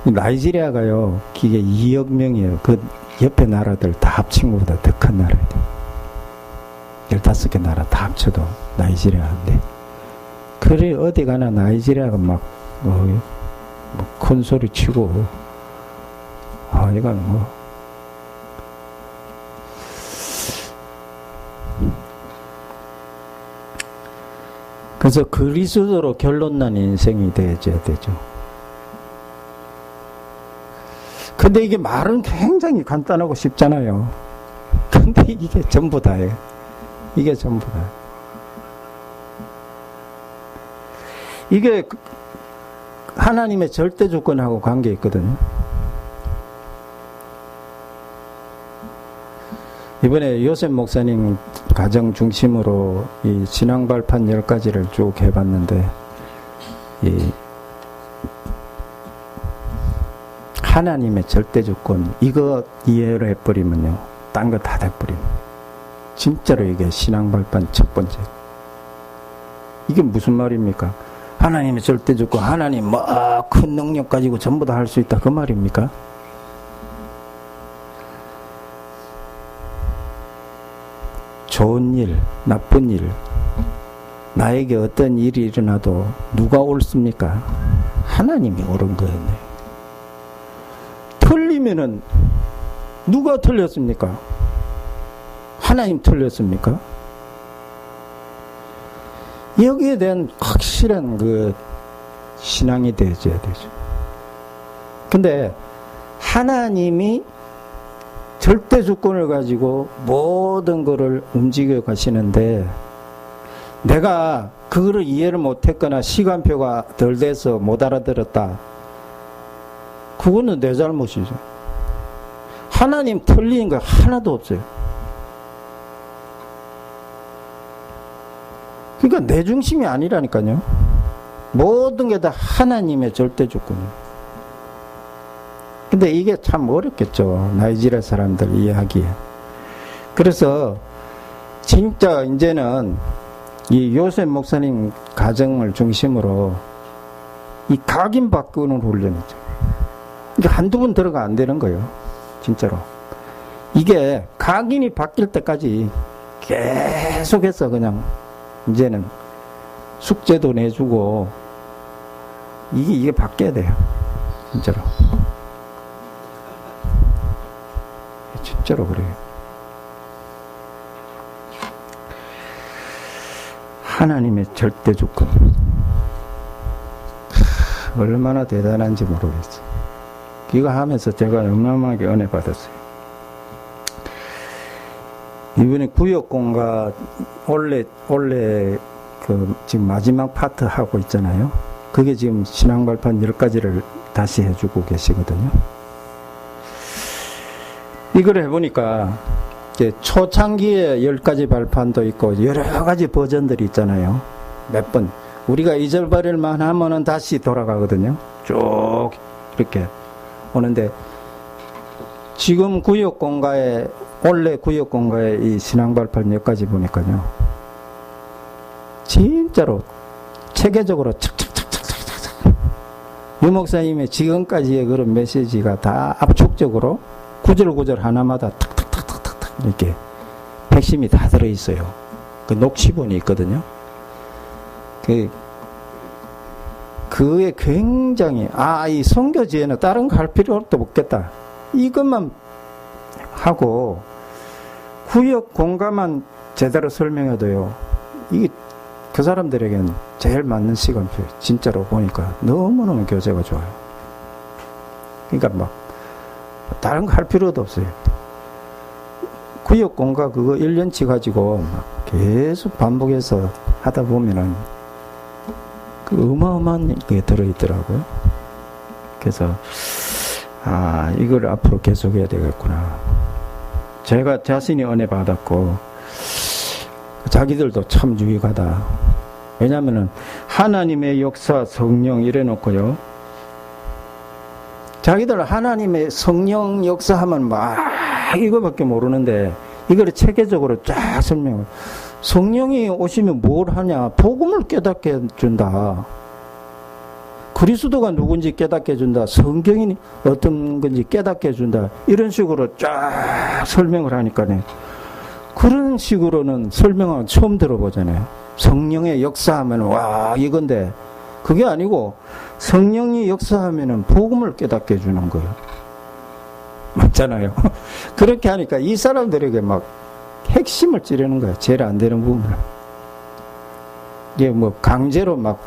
나이지리아가요, 이게 2억 명이에요. 그 옆에 나라들 다 합친 것보다 더 큰 나라예요. 15개 나라 다 합쳐도 나이지리아인데. 그래, 어디 가나 나이지리아가 막, 큰 소리 치고, 이건 뭐. 그래서 그리스도로 결론난 인생이 되어야 되죠. 근데 이게 말은 굉장히 간단하고 쉽잖아요. 근데 이게 전부 다예요. 이게 전부 다. 이게 하나님의 절대 조건하고 관계 있거든요. 이번에 요셉 목사님 가정 중심으로 이 신앙 발판 10가지를 쭉 해봤는데, 이 하나님의 절대 조건, 이거 이해를 해버리면요, 딴 거 다 돼버립니다. 진짜로 이게 신앙 발판 첫 번째. 이게 무슨 말입니까? 하나님의 절대 조건, 하나님 큰 능력 가지고 전부 다 할 수 있다, 그 말입니까? 좋은 일, 나쁜 일, 나에게 어떤 일이 일어나도 누가 옳습니까? 하나님이 옳은 거였네. 틀리면은 누가 틀렸습니까? 하나님 틀렸습니까? 여기에 대한 확실한 그 신앙이 되어져야 되죠. 근데 하나님이 절대 조건을 가지고 모든 것을 움직여 가시는데, 내가 그거를 이해를 못했거나 시간표가 덜 돼서 못 알아들었다, 그거는 내 잘못이죠. 하나님 틀린 거 하나도 없어요. 그러니까 내 중심이 아니라니까요. 모든 게 다 하나님의 절대 조건이에요. 근데 이게 참 어렵겠죠. 나이지리아 사람들 이해하기에. 그래서 진짜 이제는 이 요셉 목사님 가정을 중심으로 이 각인 바꾸는 훈련이죠. 이게 한두 번 들어가 안 되는 거예요. 진짜로. 이게 각인이 바뀔 때까지 계속해서 그냥 이제는 숙제도 내주고 이게 바뀌어야 돼요. 진짜로. 진짜로 그래요. 하나님의 절대 조건. 얼마나 대단한지 모르겠어요. 이거 하면서 제가 어마어마하게 은혜 받았어요. 이번에 구역공가 원래 그 지금 마지막 파트 하고 있잖아요. 그게 지금 신앙 발판 10가지를 다시 해주고 계시거든요. 이걸 해보니까 초창기에 10가지 발판도 있고 여러 가지 버전들이 있잖아요. 몇 번. 우리가 2절 발을만 하면은 다시 돌아가거든요. 쭉 이렇게 오는데, 지금 구역공가에, 원래 구역공가에 이 신앙 발판 10가지 보니까요, 진짜로 체계적으로 착착착착착착 유 목사님의 지금까지의 그런 메시지가 다 압축적으로 구절 하나마다 탁탁탁탁탁 이렇게 핵심이 다 들어있어요. 그 녹취본이 있거든요. 그에 굉장히, 이 선교지에는 다른 거 할 필요도 없겠다, 이것만 하고 구역 공간만 제대로 설명해도요, 이게 그 사람들에게는 제일 맞는 시간표. 진짜로 보니까 너무너무 교재가 좋아요. 그러니까 막 다른 거 할 필요도 없어요. 구역공과 그거 1년치 가지고 막 계속 반복해서 하다 보면은 그 어마어마한 게 들어있더라고요. 그래서 이걸 앞으로 계속해야 되겠구나. 제가 자신이 은혜 받았고 자기들도 참 유익하다. 왜냐하면은 하나님의 역사, 성령 이래 놓고요. 자기들 하나님의 성령 역사하면 막 이거밖에 모르는데 이걸 체계적으로 쫙 설명을. 성령이 오시면 뭘 하냐? 복음을 깨닫게 해준다. 그리스도가 누군지 깨닫게 해준다. 성경이 어떤 건지 깨닫게 해준다. 이런 식으로 쫙 설명을 하니까요. 그런 식으로는 설명을 처음 들어보잖아요. 성령의 역사하면 와 이건데 그게 아니고 성령이 역사하면은 복음을 깨닫게 해주는 거예요. 맞잖아요. 그렇게 하니까 이 사람들에게 막 핵심을 찌르는 거예요. 제일 안 되는 부분을. 이게 뭐 강제로 막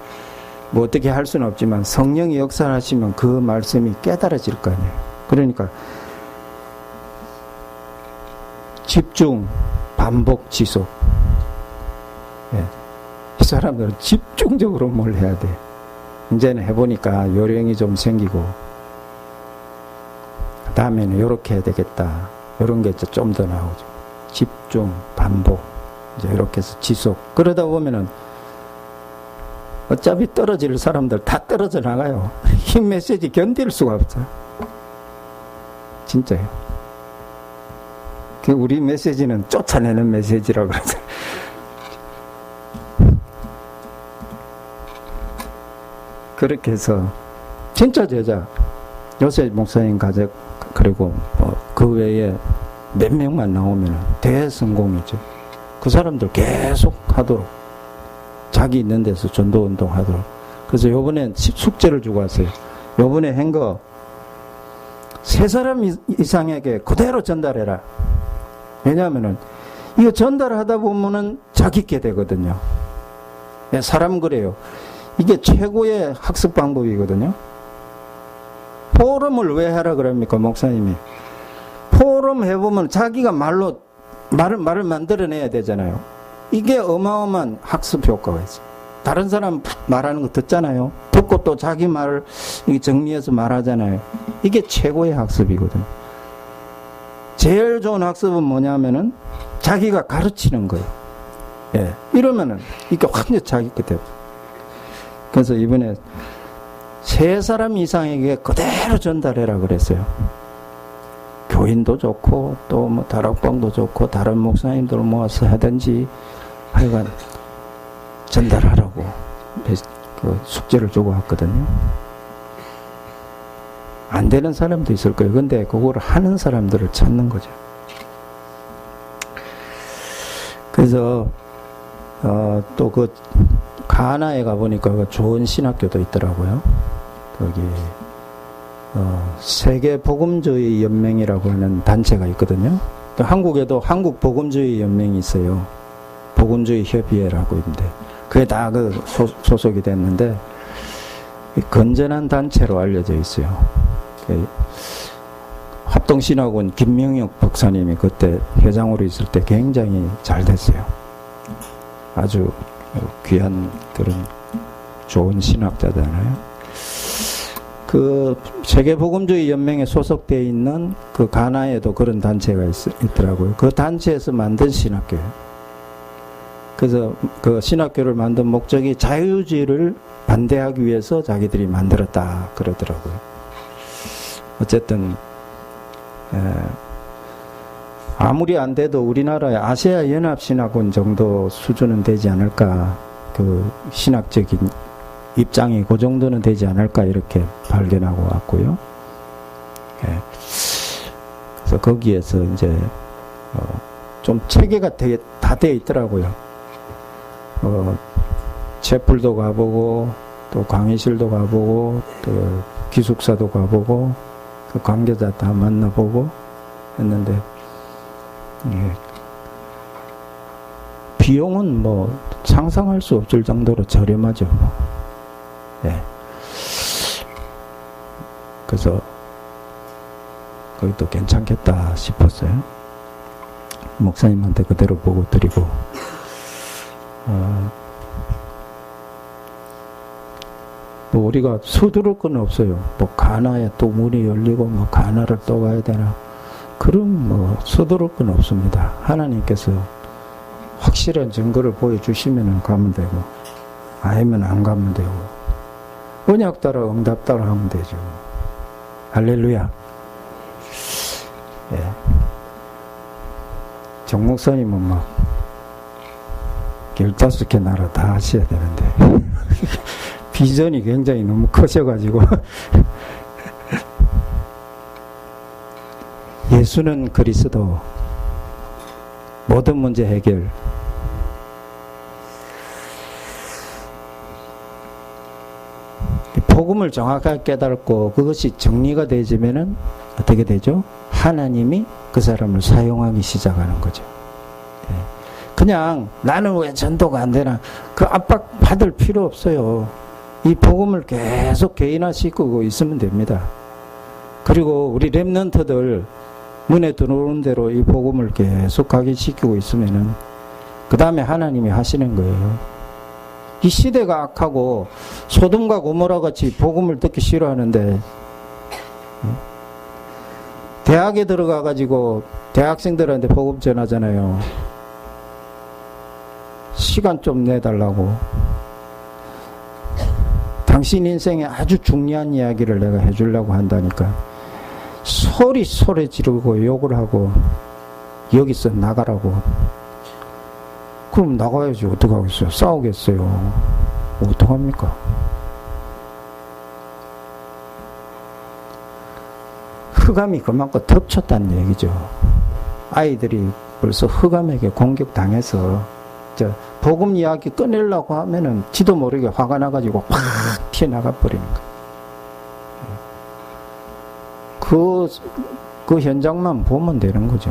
뭐 어떻게 할 수는 없지만 성령이 역사하시면 그 말씀이 깨달아질 거 아니에요. 그러니까 집중, 반복, 지속. 예. 이 사람들은 집중적으로 뭘 해야 돼. 이제는 해보니까 요령이 좀 생기고 다음에는 이렇게 해야 되겠다. 이런 게 좀 더 나오죠. 집중, 반복, 이제 이렇게 해서 지속. 그러다 보면은 어차피 떨어질 사람들 다 떨어져 나가요. 이 메시지 견딜 수가 없어요. 진짜요. 우리 메시지는 쫓아내는 메시지라고 그러죠. 그렇게 해서 진짜 제자 요새 목사님 가족 그리고 그 외에 몇 명만 나오면 대성공이죠. 그 사람들 계속 하도록 자기 있는 데서 전도운동 하도록. 그래서 요번엔 숙제를 주고 왔어요. 요번에 한 거 3사람 이상에게 그대로 전달해라. 왜냐하면은 이거 전달하다 보면은 자기게 되거든요. 사람 그래요. 이게 최고의 학습 방법이거든요. 포럼을 왜 하라 그럽니까, 목사님이? 포럼 해보면 자기가 말을 만들어내야 되잖아요. 이게 어마어마한 학습 효과가 있어요. 다른 사람 말하는 거 듣잖아요. 듣고 또 자기 말을 정리해서 말하잖아요. 이게 최고의 학습이거든요. 제일 좋은 학습은 뭐냐면은 자기가 가르치는 거예요. 예. 이러면은 이게 완전 자기 게 돼요. 그래서 이번에 3사람 이상에게 그대로 전달해라 그랬어요. 교인도 좋고 또 뭐 다락방도 좋고 다른 목사님들 모아서 하든지 하여간 전달하라고 그 숙제를 주고 왔거든요. 안 되는 사람도 있을 거예요. 근데 그걸 하는 사람들을 찾는 거죠. 그래서 또 그 가나에 가보니까 좋은 신학교도 있더라고요. 거기 세계 복음주의 연맹이라고 하는 단체가 있거든요. 한국에도 한국 복음주의 연맹이 있어요. 복음주의 협의회라고 있는데 그게 다 그 소속이 됐는데 건전한 단체로 알려져 있어요. 합동신학원 김명혁 박사님이 그때 회장으로 있을 때 굉장히 잘 됐어요. 아주 귀한 그런 좋은 신학자잖아요. 그 세계복음주의 연맹에 소속되어 있는 그 가나에도 그런 단체가 있더라고요. 그 단체에서 만든 신학교예요. 그래서 그 신학교를 만든 목적이 자유주의를 반대하기 위해서 자기들이 만들었다 그러더라고요. 어쨌든 아무리 안 돼도 우리나라의 아시아 연합신학원 정도 수준은 되지 않을까. 그 신학적인 입장이 그 정도는 되지 않을까 이렇게 발견하고 왔고요. 예. 그래서 거기에서 이제 좀 체계가 다 되어 있더라고요. 채플도 가보고 또 강의실도 가보고 또 기숙사도 가보고 그 관계자 다 만나보고 했는데 예. 비용은 뭐 상상할 수 없을 정도로 저렴하죠. 뭐. 예. 그래서 거기도 괜찮겠다 싶었어요. 목사님한테 그대로 보고 드리고, 뭐 우리가 서두를 건 없어요. 뭐 가나에 또 문이 열리고 뭐 가나를 또 가야 되나, 그럼 뭐 서두를 건 없습니다. 하나님께서 확실한 증거를 보여주시면 가면 되고, 아니면 안 가면 되고, 언약 따라 응답 따라 하면 되죠. 할렐루야. 예. 정 목사님은 막 15개 나라 다 하셔야 되는데 비전이 굉장히 너무 커져가지고 예수는 그리스도, 모든 문제 해결. 복음을 정확하게 깨달고 그것이 정리가 되지면은 어떻게 되죠? 하나님이 그 사람을 사용하기 시작하는 거죠. 예. 그냥 나는 왜 전도가 안 되나, 그 압박 받을 필요 없어요. 이 복음을 계속 개인화시키고 있으면 됩니다. 그리고 우리 렘넌트들 눈에 들어오는 대로 이 복음을 계속 각인시키고 있으면은 그 다음에 하나님이 하시는 거예요. 이 시대가 악하고 소돔과 고모라 같이 복음을 듣기 싫어하는데, 대학에 들어가 가지고 대학생들한테 복음 전하잖아요. 시간 좀 내달라고. 당신 인생에 아주 중요한 이야기를 내가 해주려고 한다니까 소리 지르고 욕을 하고 여기서 나가라고. 그럼 나가야지. 어떡하겠어요? 싸우겠어요? 어떡합니까? 흑암이 그만큼 덮쳤다는 얘기죠. 아이들이 벌써 흑암에게 공격당해서 복음 이야기 꺼내려고 하면은 지도 모르게 화가 나가지고 확 튀어나가 버리는 거예요. 그 현장만 보면 되는 거죠.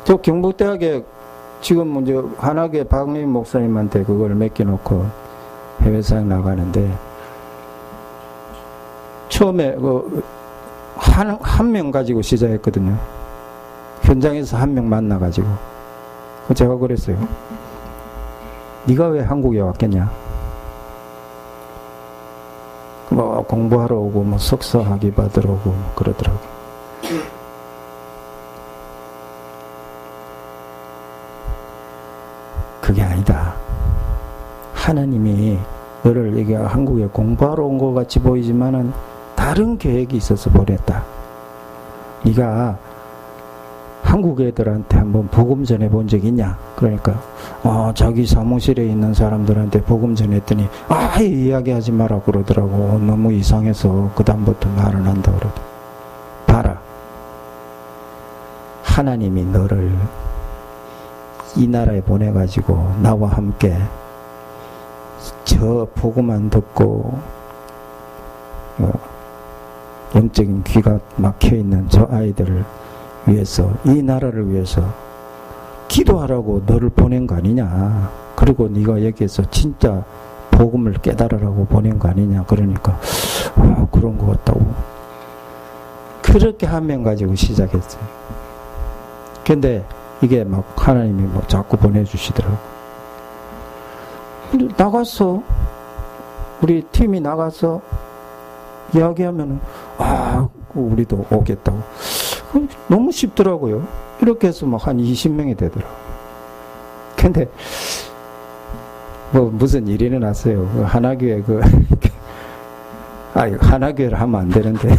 저 경북대학에 지금 이제 한학의 박민 목사님한테 그걸 맡겨놓고 해외사역 나가는데, 처음에 한 명 가지고 시작했거든요. 현장에서 한 명 만나가지고. 제가 그랬어요. 네가 왜 한국에 왔겠냐? 뭐 공부하러 오고 뭐 석사 학위 받으러 오고 뭐 그러더라고. 그게 아니다. 하나님이 너를 이게 한국에 공부하러 온 것 같이 보이지만은 다른 계획이 있어서 보냈다. 네가 한국 애들한테 한번 복음 전해본 적 있냐? 그러니까 자기 사무실에 있는 사람들한테 복음 전했더니 이야기하지 마라 그러더라고. 너무 이상해서 그 다음부터 말을 한다 그러더라고. 봐라, 하나님이 너를 이 나라에 보내가지고 나와 함께 저 복음만 듣고 영적인 귀가 막혀있는 저 아이들을 위해서, 이 나라를 위해서 기도하라고 너를 보낸 거 아니냐. 그리고 네가 여기에서 진짜 복음을 깨달으라고 보낸 거 아니냐. 그러니까 그런 것 같다고. 그렇게 한 명 가지고 시작했어요. 근데 이게 막 하나님이 막 자꾸 보내주시더라고. 근데 나가서, 우리 팀이 나가서 이야기하면은 우리도 오겠다고. 너무 쉽더라고요. 이렇게 해서 막 한 20명이 되더라고. 근데 뭐 무슨 일이 일어났어요. 하나교회 하나교회를 하면 안 되는데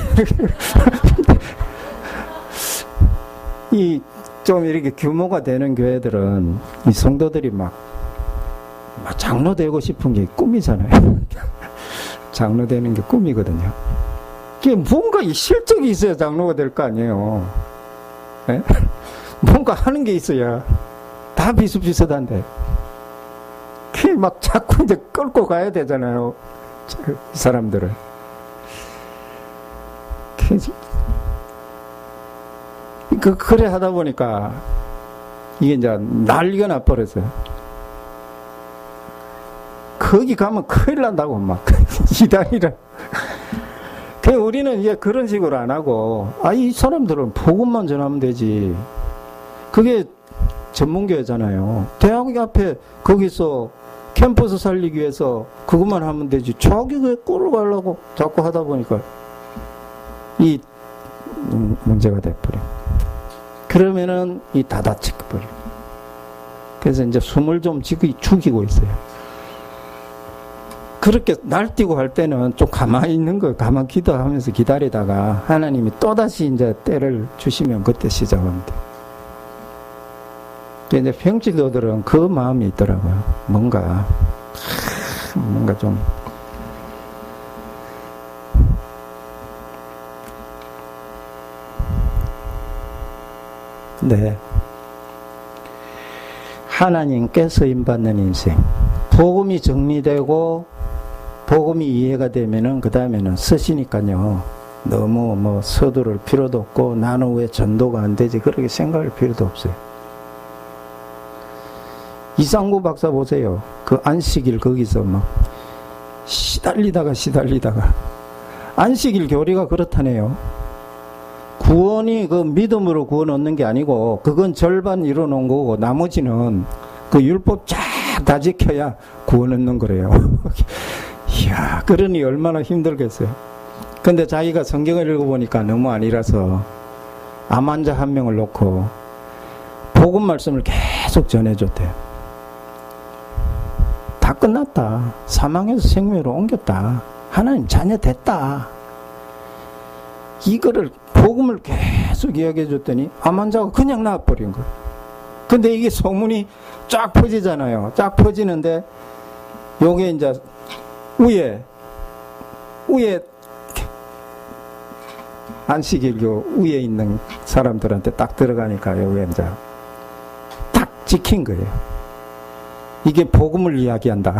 좀 이렇게 규모가 되는 교회들은 이 성도들이 막 장로 되고 싶은 게 꿈이잖아요. 장로 되는 게 꿈이거든요. 이게 뭔가 실적이 있어야 장로가 될 거 아니에요. 네? 뭔가 하는 게 있어야. 다 비슷비슷한데. 그게 막 자꾸 이제 끌고 가야 되잖아요. 이 사람들을. 그래 하다 보니까 이게 이제 난리가 나버렸어요. 거기 가면 큰일 난다고 막 이단이라. 그냥 우리는 이제 그런 식으로 안 하고, 이 사람들은 복음만 전하면 되지. 그게 전문교회잖아요. 대학 앞에 거기서 캠퍼스 살리기 위해서 그것만 하면 되지. 자기 왜 꼴을 가려고 자꾸 하다 보니까 이 문제가 돼버려. 그러면은 이 닫아치버려. 그래서 이제 숨을 좀 죽이고 있어요. 그렇게 날뛰고 할 때는 좀 가만히 있는 거예요. 가만히 기도하면서 기다리다가 하나님이 또다시 이제 때를 주시면 그때 시작하면 돼요. 이제 평신도들은 그 마음이 있더라고요. 뭔가 좀 네. 하나님께 쓰임받는 인생. 복음이 정리되고 복음이 이해가 되면은 그 다음에는 쓰시니까요. 너무 뭐 서두를 필요도 없고 나는 왜 전도가 안 되지 그렇게 생각할 필요도 없어요. 이상구 박사 보세요. 그 안식일 거기서 막 시달리다가 안식일 교리가 그렇다네요. 구원이 그 믿음으로 구원 얻는 게 아니고 그건 절반 이뤄놓은 거고 나머지는 그 율법 쫙 다 지켜야 구원 얻는 거래요. 이야, 그러니 얼마나 힘들겠어요. 근데 자기가 성경을 읽어보니까 너무 아니라서 암 환자 한 명을 놓고 복음 말씀을 계속 전해줬대요. 다 끝났다. 사망에서 생명으로 옮겼다. 하나님 자녀 됐다. 이거를 복음을 계속 이야기해 줬더니 암 환자가 그냥 나와버린 거예요. 근데 이게 소문이 쫙 퍼지잖아요. 쫙 퍼지는데 요게 이제 위에 안식일교 위에 있는 사람들한테 딱 들어가니까 요게 이제 딱 찍힌 거예요. 이게 복음을 이야기한다.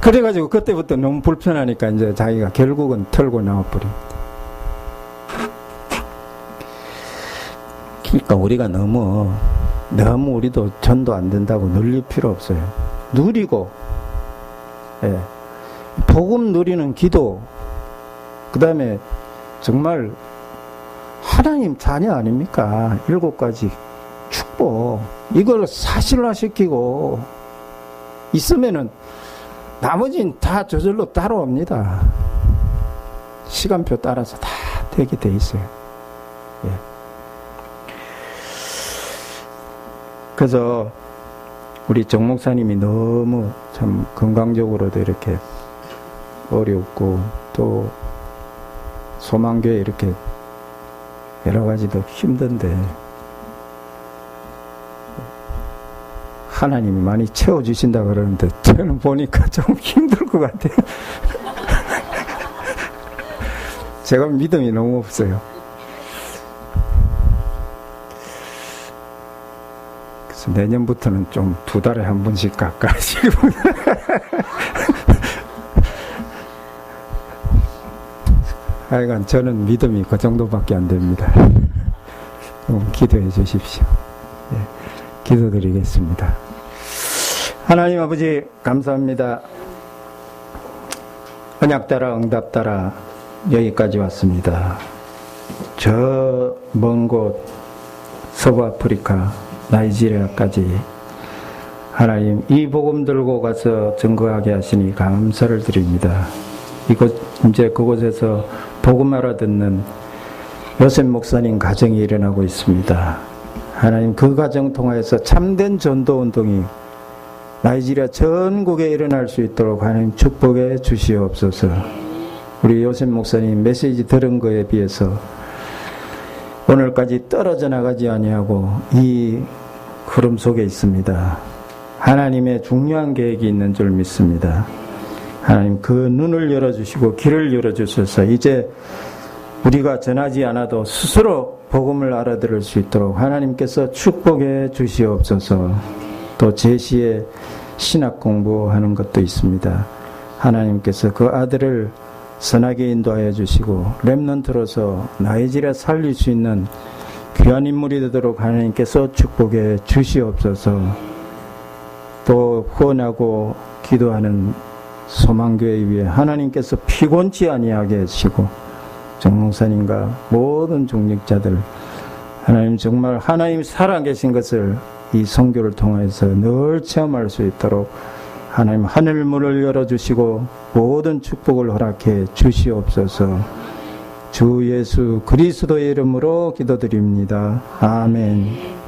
그래가지고 그때부터 너무 불편하니까 이제 자기가 결국은 털고 나와버립니다. 그러니까 우리가 너무 우리도 전도 안 된다고 늘릴 필요 없어요. 누리고, 예. 복음 누리는 기도, 그 다음에 정말 하나님 자녀 아닙니까? 7가지 축복, 이걸 사실화시키고 있으면은 나머지는 다 저절로 따라옵니다. 시간표 따라서 다 되게 돼 있어요. 예. 그래서 우리 정 목사님이 너무 참 건강적으로도 이렇게 어렵고 또 소망교회 이렇게 여러 가지도 힘든데 하나님이 많이 채워주신다 그러는데 저는 보니까 좀 힘들 것 같아요. 제가 믿음이 너무 없어요. 그래서 내년부터는 좀 2달에 한 번씩 가까이씩 하여간 저는 믿음이 그 정도밖에 안 됩니다. 기도해 주십시오. 예, 기도드리겠습니다. 하나님 아버지 감사합니다. 언약 따라 응답 따라 여기까지 왔습니다. 저 먼 곳 서부 아프리카 나이지리아까지 하나님 이 복음 들고 가서 증거하게 하시니 감사를 드립니다. 이제 그곳에서 복음 알아듣는 요셉 목사님 가정이 일어나고 있습니다. 하나님 그 가정 통해서 참된 전도 운동이 나이지리아 전국에 일어날 수 있도록 하나님 축복해 주시옵소서. 우리 요셉 목사님 메시지 들은 거에 비해서 오늘까지 떨어져 나가지 아니하고 이 흐름 속에 있습니다. 하나님의 중요한 계획이 있는 줄 믿습니다. 하나님 그 눈을 열어주시고 길을 열어주셔서 이제 우리가 전하지 않아도 스스로 복음을 알아들을 수 있도록 하나님께서 축복해 주시옵소서. 또 제시에 신학 공부하는 것도 있습니다. 하나님께서 그 아들을 선하게 인도하여 주시고 렘넌트로서 나이지리아 살릴 수 있는 귀한 인물이 되도록 하나님께서 축복해 주시옵소서. 또 후원하고 기도하는 소망교회 위에 하나님께서 피곤치 아니하게 하시고 정목사님과 모든 종직자들 하나님 정말 하나님 살아계신 것을 이 선교를 통해서 늘 체험할 수 있도록 하나님 하늘문을 열어주시고 모든 축복을 허락해 주시옵소서. 주 예수 그리스도의 이름으로 기도드립니다. 아멘.